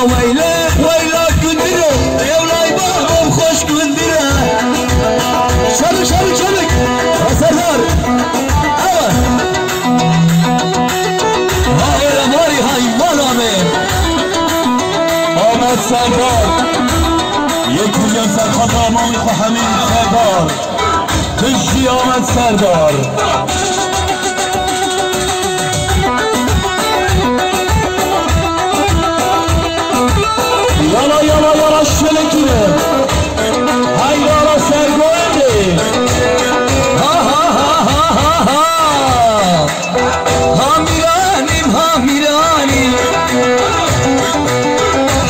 ويلك ويلك كندرة يا ولاي بابا خوش كندرة شبك شبك شبك يا سردار ايوه هاي الاماري هاي مالا من آمد سردار یک میلیون سرخط امامی خو همین سردار تشی آمد سردار یالا یالا یالا شلکیه های یالا سرگوینده ها ها ها ها ها ها ها میرانیم ها میرانیم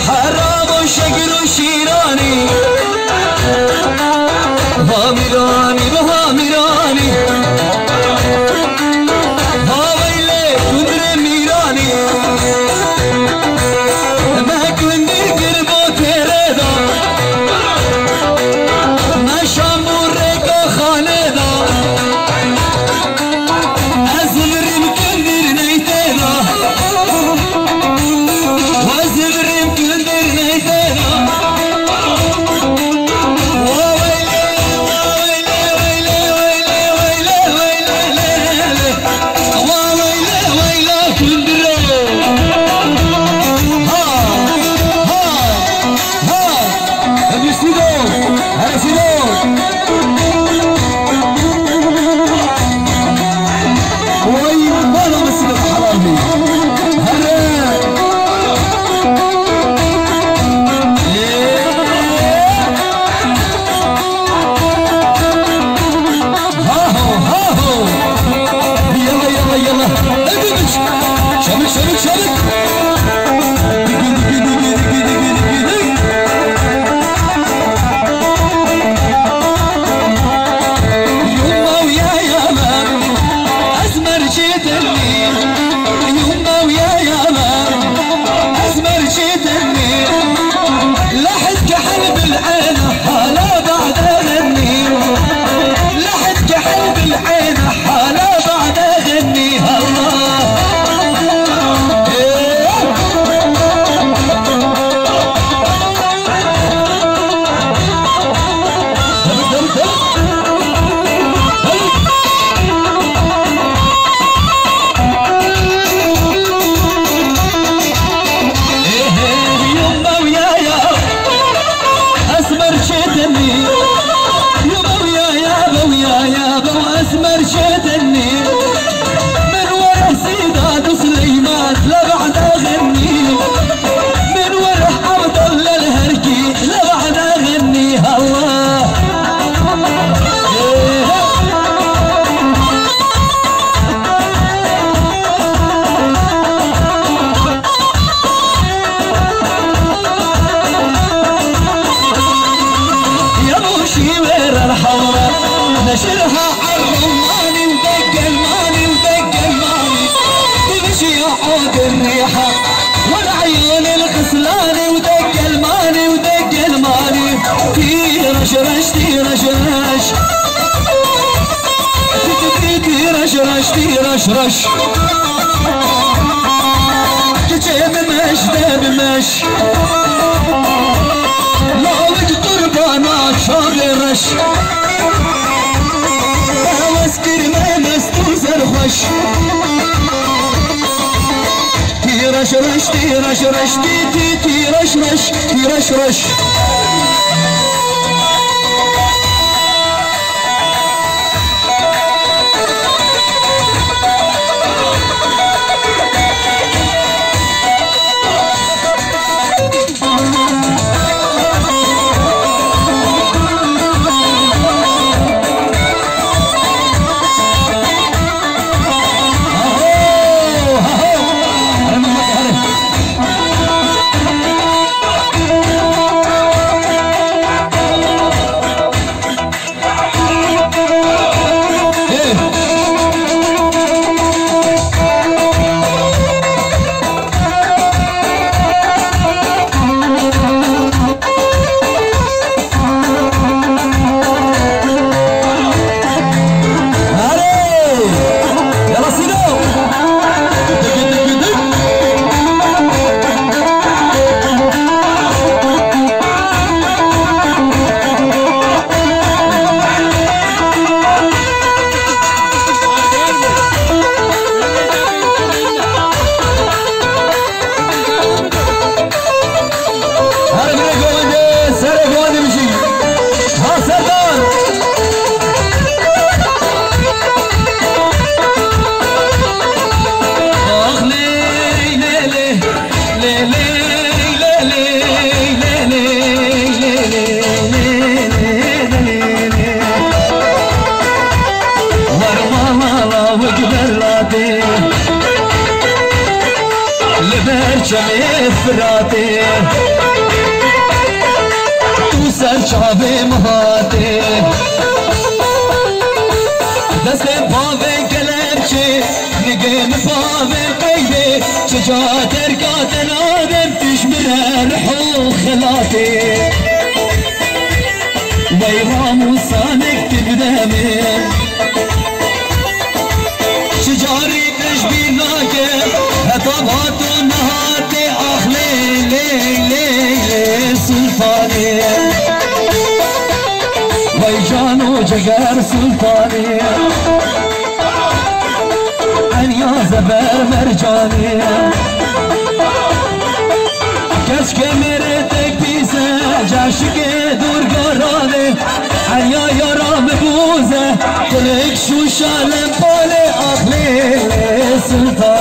حرام و شگر و شیرانی ها میرانی ها میرانی ها ویله کندر میرانی نشرها عالرماني ودق الماني ودق الماني تمشي عود الريحة والعين الخسلاني ودق الماني ودق الماني تيرش رش تيرش رش تيرش رش تيرش رش تجيب مش دب مش لو قربانات شر رش تيرش رش تيرش رش تي تيرش رش تيرش رش فراته تو سر چاوه مهاته دست پاوه کلمچه نگم پاوه قیده چجا ترکاتن آدم تشمر رحو خلاته ويرام صانك تقدامي شجاري تشبيناك هطبات ونهاتي اخ ليلي سلطاني ويجانو جقر سلطاني عنيا زبر مرجاني كشك مرتك بيسه جاشك دور قرانه عنيا يرام بوزه تلك شو شالم بالي اخلي سلطان